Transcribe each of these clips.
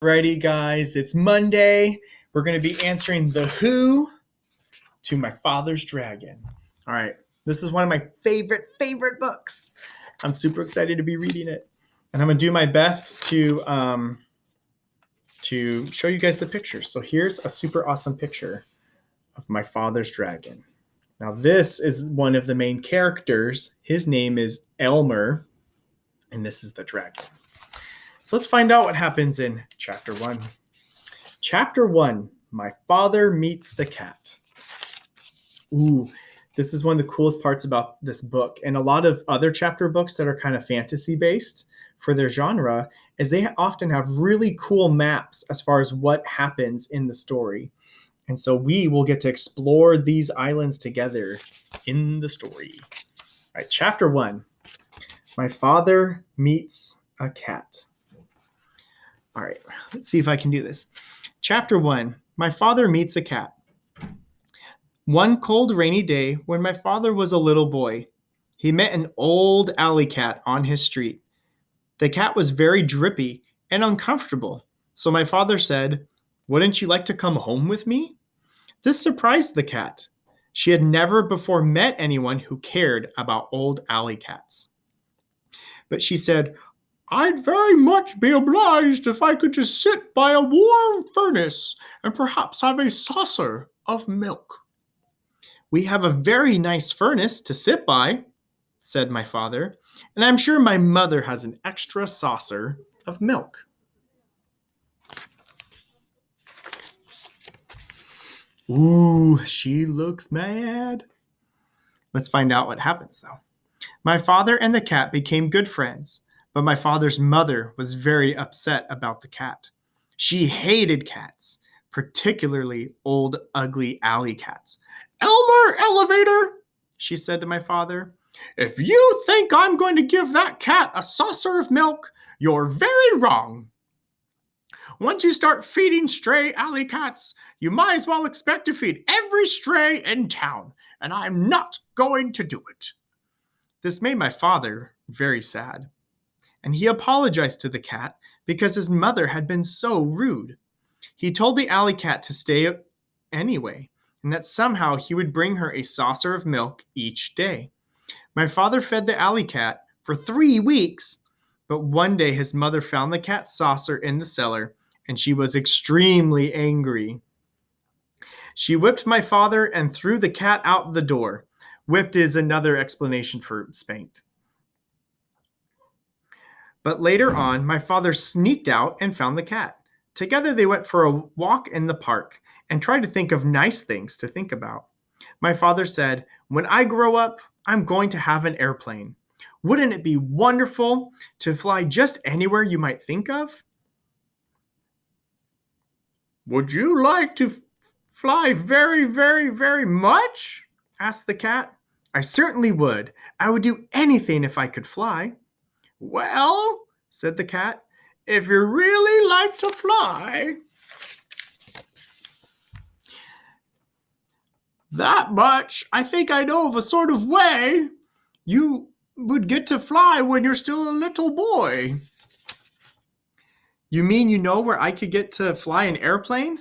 Alrighty, guys, it's Monday. We're going to be answering the Who to My Father's Dragon. All right, this is one of my favorite books. I'm super excited to be reading it, and I'm going to do my best to show you guys the pictures. So here's a super awesome picture of my father's dragon. Now this is one of the main characters. His name is Elmer, and this is the dragon. So let's find out what happens in chapter 1. Chapter 1, My Father Meets the Cat. Ooh, this is one of the coolest parts about this book. And a lot of other chapter books that are kind of fantasy-based for their genre is they often have really cool maps as far as what happens in the story. And so we will get to explore these islands together in the story. All right, chapter 1, My Father Meets a Cat. All right, let's see if I can do this. Chapter 1, My Father Meets a Cat. One cold rainy day when my father was a little boy, he met an old alley cat on his street. The cat was very drippy and uncomfortable, so my father said, "Wouldn't you like to come home with me?" This surprised the cat. She had never before met anyone who cared about old alley cats. But she said, "I'd very much be obliged if I could just sit by a warm furnace and perhaps have a saucer of milk." "We have a very nice furnace to sit by," said my father, "and I'm sure my mother has an extra saucer of milk." Ooh, she looks mad. Let's find out what happens, though. My father and the cat became good friends, but my father's mother was very upset about the cat. She hated cats, particularly old, ugly alley cats. "Elmer Elevator," she said to my father, "if you think I'm going to give that cat a saucer of milk, you're very wrong. Once you start feeding stray alley cats, you might as well expect to feed every stray in town, and I'm not going to do it." This made my father very sad, and he apologized to the cat because his mother had been so rude. He told the alley cat to stay anyway, and that somehow he would bring her a saucer of milk each day. My father fed the alley cat for 3 weeks, but one day his mother found the cat's saucer in the cellar, and she was extremely angry. She whipped my father and threw the cat out the door. Whipped is another explanation for spanked. But later on, my father sneaked out and found the cat. Together they went for a walk in the park and tried to think of nice things to think about. My father said, "When I grow up, I'm going to have an airplane. Wouldn't it be wonderful to fly just anywhere you might think of?" "Would you like to fly very much?" asked the cat. "I certainly would. I would do anything if I could fly." "Well," said the cat, "if you really like to fly, that much I think I know of a sort of way you would get to fly when you're still a little boy." "You mean you know where I could get to fly an airplane?"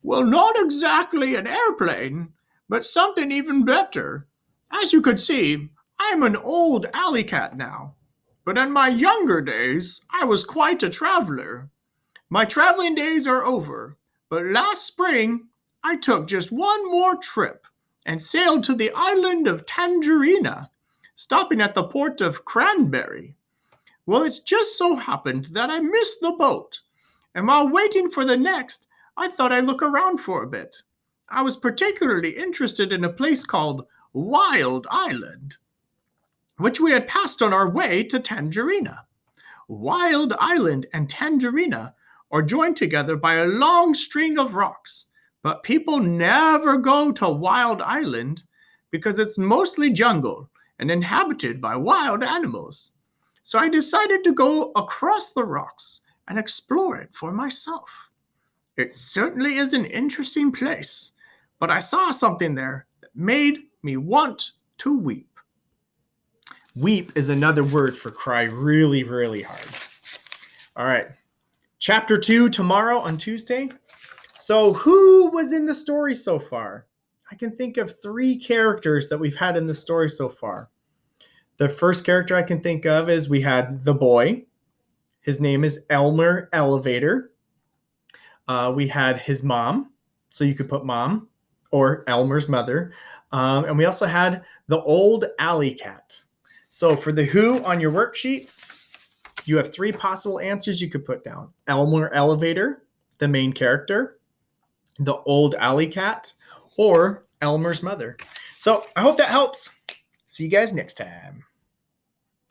"Well, not exactly an airplane, but something even better. As you could see, I'm an old alley cat now, but in my younger days, I was quite a traveler. My traveling days are over, but last spring, I took just one more trip and sailed to the island of Tangerina, stopping at the port of Cranberry. Well, it just so happened that I missed the boat, and while waiting for the next, I thought I'd look around for a bit. I was particularly interested in a place called Wild Island, which we had passed on our way to Tangerina. Wild Island and Tangerina are joined together by a long string of rocks, but people never go to Wild Island because it's mostly jungle and inhabited by wild animals. So I decided to go across the rocks and explore it for myself. It certainly is an interesting place, but I saw something there that made me want to weep." Weep is another word for cry really hard. All right, Chapter 2 tomorrow on Tuesday. So who was in the story so far? I can think of 3 characters that we've had in the story so far. The first character I can think of is we had the boy. His name is Elmer Elevator. We had his mom. So you could put mom or Elmer's mother. And we also had the old alley cat. So for the who on your worksheets, you have 3 possible answers you could put down. Elmer Elevator, the main character, the old alley cat, or Elmer's mother. So I hope that helps. See you guys next time.